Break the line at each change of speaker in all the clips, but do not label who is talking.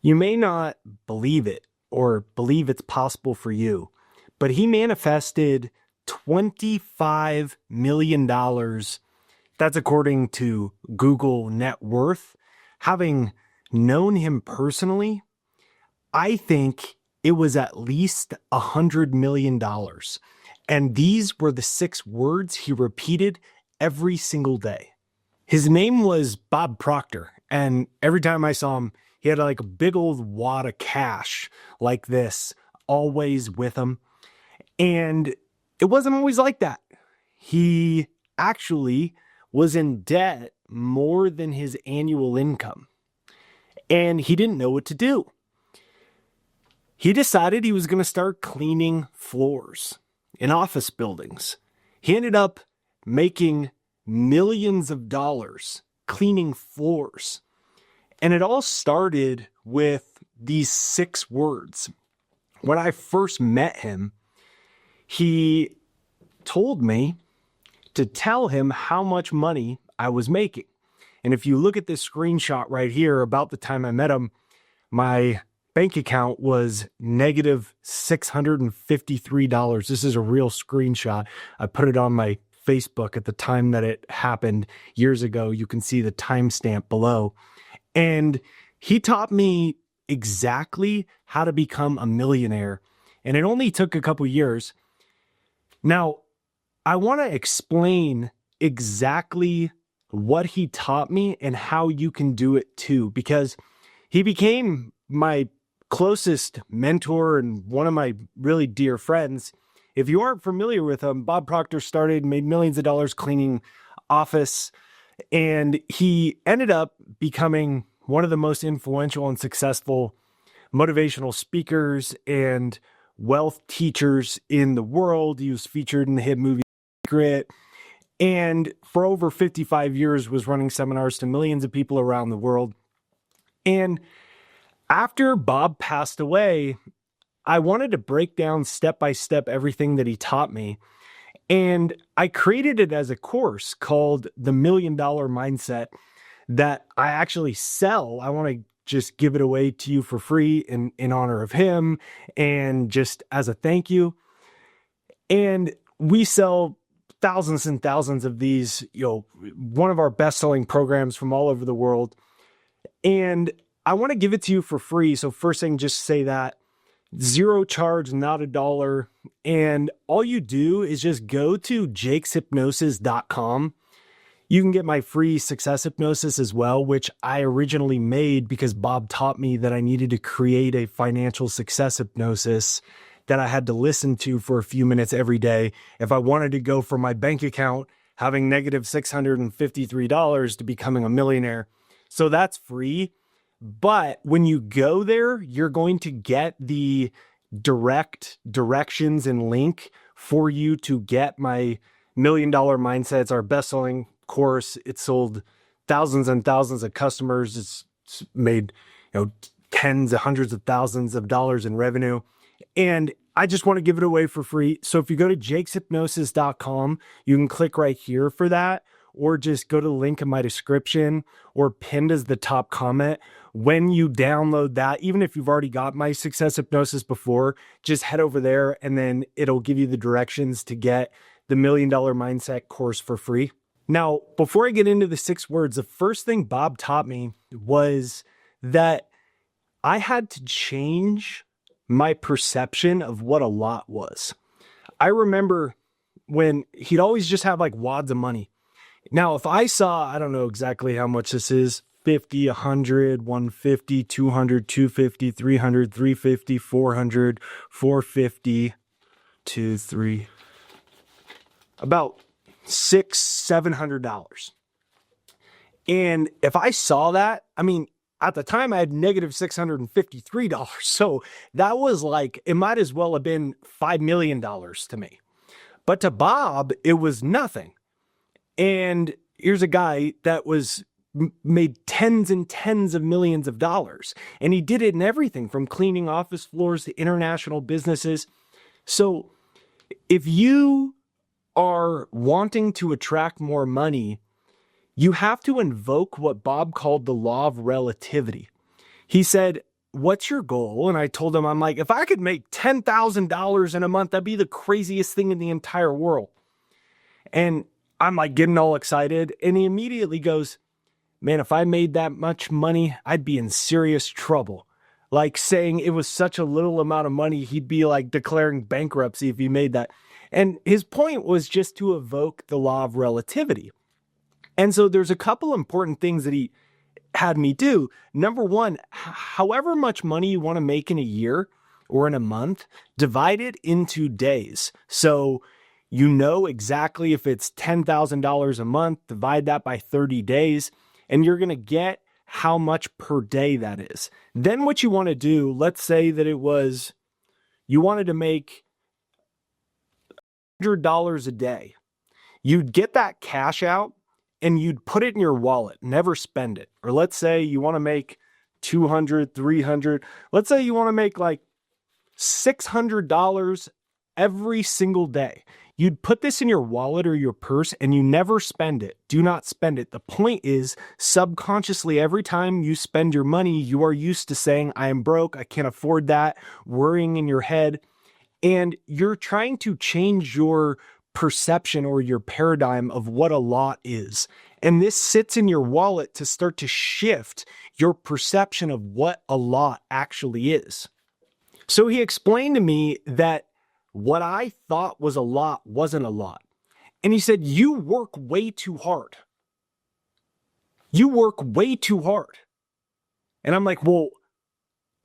You may not believe it or believe it's possible for you, but he manifested $25 million. That's according to Google net worth. Having known him personally, I think it was at least $100 million. And these were the 6 words he repeated every single day. His name was Bob Proctor. And every time I saw him, he had like a big old wad of cash like this, always with him. And it wasn't always like that. He actually was in debt more than his annual income. And he didn't know what to do. He decided he was going to start cleaning floors in office buildings. He ended up making millions of dollars cleaning floors. And it all started with these 6 words. When I first met him, he told me to tell him how much money I was making. And if you look at this screenshot right here, about the time I met him, my bank account was negative $653. This is a real screenshot. I put it on my Facebook at the time that it happened years ago. You can see the timestamp below. And he taught me exactly how to become a millionaire. And it only took a couple years. Now, I want to explain exactly what he taught me and how you can do it too, because he became my closest mentor and one of my really dear friends. If you aren't familiar with him, Bob Proctor made millions of dollars cleaning office, and he ended up becoming one of the most influential and successful motivational speakers and wealth teachers in the world. He was featured in the hit movie Secret, and for over 55 years was running seminars to millions of people around the world. And after Bob passed away, I wanted to break down step by step everything that he taught me. And I created it as a course called The $1 Million Mindset that I actually sell. I want to just give it away to you for free in honor of him and just as a thank you. And we sell thousands and thousands of these, one of our best-selling programs from all over the world. And I want to give it to you for free. So first thing, just say that. 0 charge, not $1. And all you do is just go to jakeshypnosis.com. You can get my free success hypnosis as well, which I originally made because Bob taught me that I needed to create a financial success hypnosis that I had to listen to for a few minutes every day if I wanted to go from my bank account having negative $653 to becoming a millionaire. So that's free. But when you go there, you're going to get the direct directions and link for you to get my $1 Million Mindset. It's our best-selling course. It sold thousands and thousands of customers. It's made, tens of hundreds of thousands of dollars in revenue. And I just want to give it away for free. So if you go to jakeshypnosis.com, you can click right here for that, or just go to the link in my description or pinned as the top comment. When you download that, even if you've already got my success hypnosis before, just head over there and then it'll give you the directions to get the $1 Million Mindset course for free. Now, before I get into the 6 words, the first thing Bob taught me was that I had to change my perception of what a lot was. I remember when he'd always just have like wads of money. Now, if I saw, I don't know exactly how much this is, 50, 100, 150, 200, 250, 300, 350, 400, 450, 2, 3, about $600-$700. And if I saw that, at the time I had negative $653. So that was like, it might as well have been $5 million to me. But to Bob, it was nothing. And here's a guy that made tens and tens of millions of dollars. And he did it in everything from cleaning office floors to international businesses. So if you are wanting to attract more money, you have to invoke what Bob called the Law of Relativity. He said, what's your goal? And I told him, I'm like, if I could make $10,000 in a month, that'd be the craziest thing in the entire world. And I'm like getting all excited. And he immediately goes, man, if I made that much money, I'd be in serious trouble. Like saying it was such a little amount of money, he'd be like declaring bankruptcy if he made that. And his point was just to evoke the law of relativity. And so there's a couple important things that he had me do. Number one, however much money you want to make in a year or in a month, divide it into days. So you know exactly if it's $10,000 a month, divide that by 30 days, and you're going to get how much per day that is. Then what you want to do, let's say that it was, you wanted to make $100 a day. You'd get that cash out and you'd put it in your wallet, never spend it. Or let's say you want to make 200, 300. Let's say you want to make like $600 every single day. You'd put this in your wallet or your purse and you never spend it. Do not spend it. The point is, subconsciously, every time you spend your money, you are used to saying, I am broke, I can't afford that, worrying in your head. And you're trying to change your perception or your paradigm of what a lot is. And this sits in your wallet to start to shift your perception of what a lot actually is. So he explained to me that what I thought was a lot wasn't a lot. And he said, you work way too hard. You work way too hard. And I'm like, well,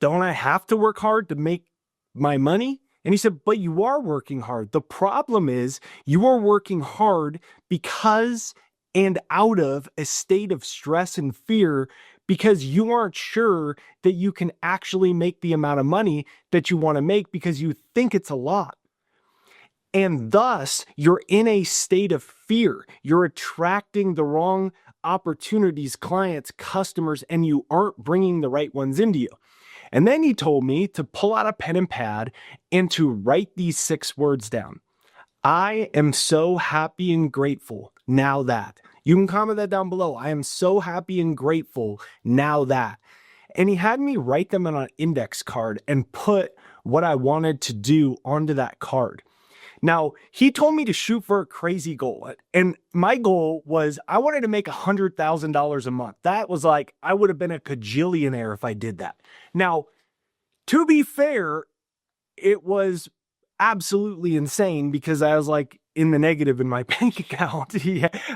don't I have to work hard to make my money? And he said, but you are working hard. The problem is you are working hard because and out of a state of stress and fear because you aren't sure that you can actually make the amount of money that you want to make because you think it's a lot. And thus, you're in a state of fear. You're attracting the wrong opportunities, clients, customers, and you aren't bringing the right ones into you. And then he told me to pull out a pen and pad and to write these 6 words down. I am so happy and grateful now that. You can comment that down below. I am so happy and grateful now that. And he had me write them on an index card and put what I wanted to do onto that card. Now, he told me to shoot for a crazy goal. And my goal was I wanted to make $100,000 a month. That was like, I would have been a cajillionaire if I did that. Now, to be fair, it was absolutely insane because I was like in the negative in my bank account,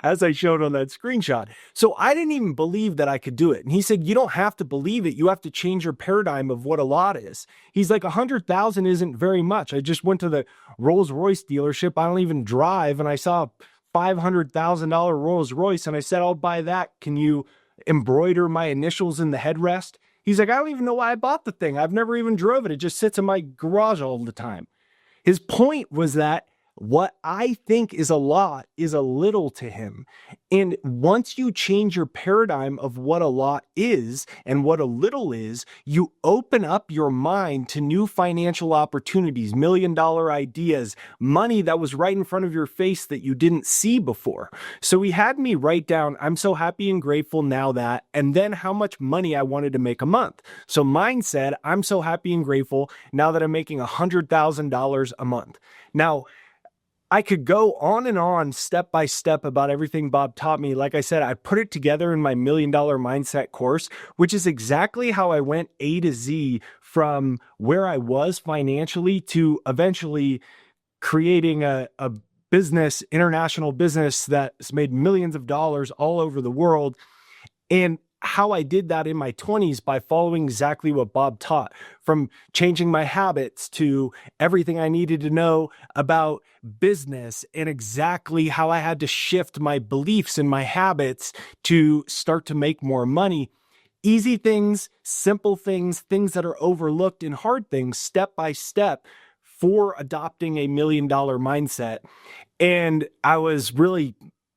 as I showed on that screenshot. So I didn't even believe that I could do it. And he said, you don't have to believe it. You have to change your paradigm of what a lot is. He's like, 100,000 isn't very much. I just went to the Rolls Royce dealership. I don't even drive. And I saw a $500,000 Rolls Royce. And I said, I'll buy that. Can you embroider my initials in the headrest? He's like, I don't even know why I bought the thing. I've never even drove it. It just sits in my garage all the time. His point was that what I think is a lot is a little to him. And once you change your paradigm of what a lot is and what a little is, you open up your mind to new financial opportunities, $1 million ideas, money that was right in front of your face that you didn't see before. So he had me write down, I'm so happy and grateful now that, and then how much money I wanted to make a month. So mine said, I'm so happy and grateful now that I'm making $100,000 a month. Now, I could go on and on step by step about everything Bob taught me. Like I said, I put it together in my $1 Million Mindset course, which is exactly how I went A to Z from where I was financially to eventually creating a business, international business that's made millions of dollars all over the world. And how I did that in my 20s by following exactly what Bob taught, from changing my habits to everything I needed to know about business and exactly how I had to shift my beliefs and my habits to start to make more money. Easy things, simple things, things that are overlooked, and hard things step by step for adopting a $1 million mindset. And I was really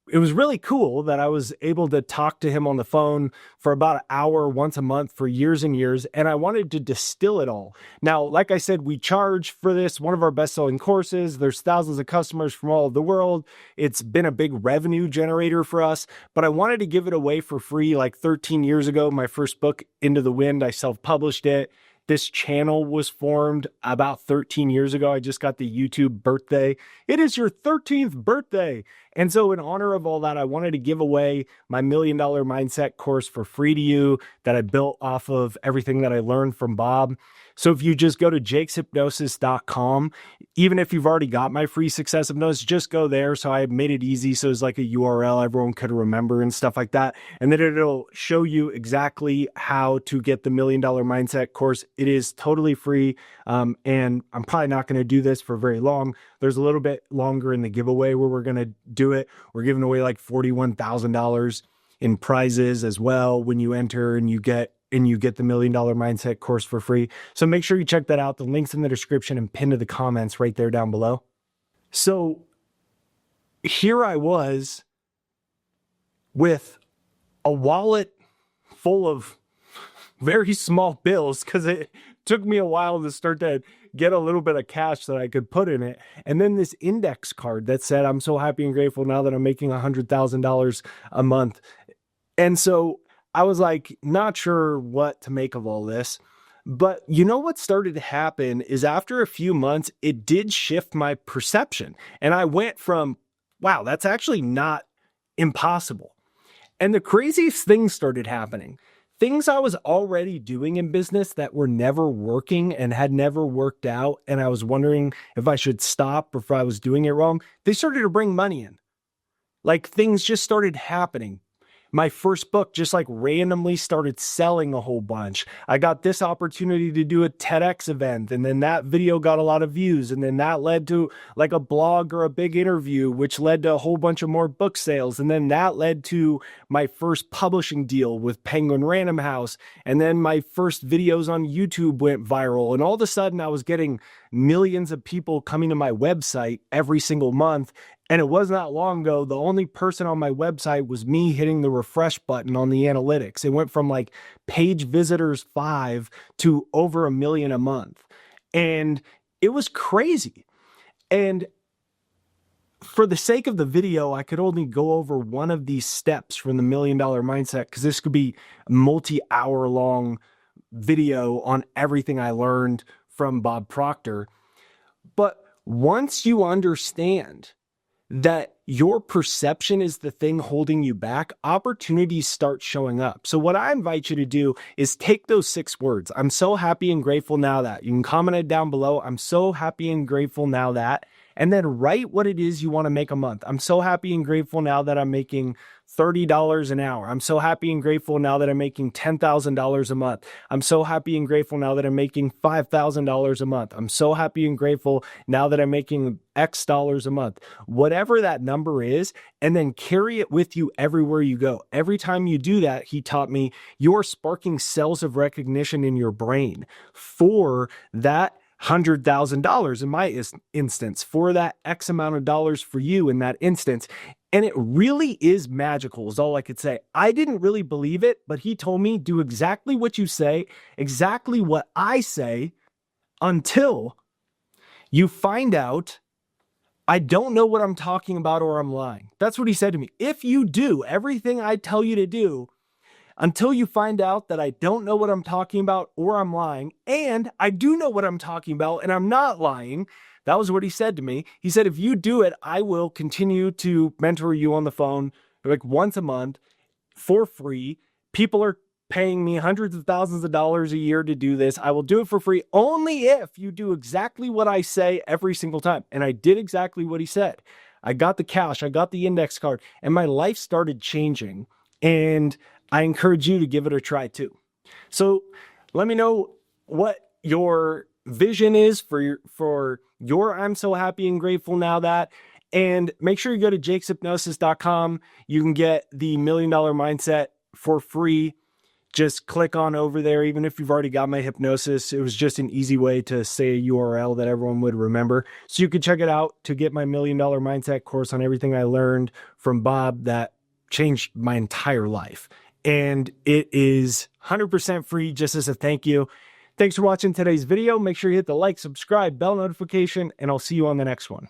it was really cool that I was able to talk to him on the phone for about an hour once a month for years and years. And I wanted to distill it all. Now, like I said, we charge for this, one of our best-selling courses. There's thousands of customers from all over the world. It's been a big revenue generator for us, but I wanted to give it away for free. Like 13 years ago, my first book, Into the Wind, I self-published it. This channel was formed about 13 years ago. I just got the YouTube birthday. It is your 13th birthday. And so in honor of all that, I wanted to give away my $1 Million Mindset course for free to you that I built off of everything that I learned from Bob. So if you just go to jakeshypnosis.com, even if you've already got my free success hypnosis, just go there. So I made it easy. So it's like a URL everyone could remember and stuff like that. And then it'll show you exactly how to get the $1 Million Mindset course. It is totally free. And I'm probably not going to do this for very long. There's a little bit longer in the giveaway where we're going to do it. We're giving away like $41,000 in prizes as well when you enter and you get the $1 Million Mindset course for free. So make sure you check that out. The link's in the description and pinned to the comments right there down below. So here I was with a wallet full of very small bills because it took me a while to start to get a little bit of cash that I could put in it. And then this index card that said, I'm so happy and grateful now that I'm making $100,000 a month. And so I was like, not sure what to make of all this. But you know what started to happen is after a few months, it did shift my perception. And I went from, wow, that's actually not impossible. And the craziest things started happening. Things I was already doing in business that were never working and had never worked out. And I was wondering if I should stop or if I was doing it wrong. They started to bring money in. Like things just started happening. My first book just like randomly started selling a whole bunch. I got this opportunity to do a TEDx event, and then that video got a lot of views, and then that led to like a blog or a big interview, which led to a whole bunch of more book sales. And then that led to my first publishing deal with Penguin Random House. And then my first videos on YouTube went viral. And all of a sudden I was getting millions of people coming to my website every single month. And it wasn't that long ago, the only person on my website was me hitting the refresh button on the analytics. It went from like page visitors 5 to over 1 million a month. And it was crazy. And for the sake of the video, I could only go over one of these steps from the $1 Million Mindset, because this could be a multi-hour long video on everything I learned from Bob Proctor. But once you understand that your perception is the thing holding you back, opportunities start showing up. So what I invite you to do is take those 6 words. I'm so happy and grateful now that. You can comment it down below. I'm so happy and grateful now that. And then write what it is you want to make a month. I'm so happy and grateful now that I'm making $30 an hour. I'm so happy and grateful now that I'm making $10,000 a month. I'm so happy and grateful now that I'm making $5,000 a month. I'm so happy and grateful now that I'm making X dollars a month. Whatever that number is, and then carry it with you everywhere you go. Every time you do that, he taught me, you're sparking cells of recognition in your brain for that $100,000 in my instance, for that X amount of dollars for you in that instance. And it really is magical is all I could say. I didn't really believe it, but he told me, do exactly what you say, exactly what I say, until you find out I don't know what I'm talking about or I'm lying. That's what he said to me. If you do everything I tell you to do, until you find out that I don't know what I'm talking about or I'm lying, and I do know what I'm talking about and I'm not lying. That was what he said to me. He said, if you do it, I will continue to mentor you on the phone like once a month for free. People are paying me hundreds of thousands of dollars a year to do this. I will do it for free only if you do exactly what I say every single time. And I did exactly what he said. I got the cash, I got the index card, and my life started changing. And I encourage you to give it a try too. So let me know what your vision is for your I'm so happy and grateful now that. And make sure you go to jakeshypnosis.com. You can get the $1 Million Mindset for free. just click on over there. Even if you've already got my hypnosis, it was just an easy way to say a URL that everyone would remember. So you could check it out to get my $1 Million Mindset course on everything I learned from Bob that changed my entire life. And it is 100% free just as a thank you. Thanks for watching today's video. Make sure you hit the like, subscribe, bell notification, and I'll see you on the next one.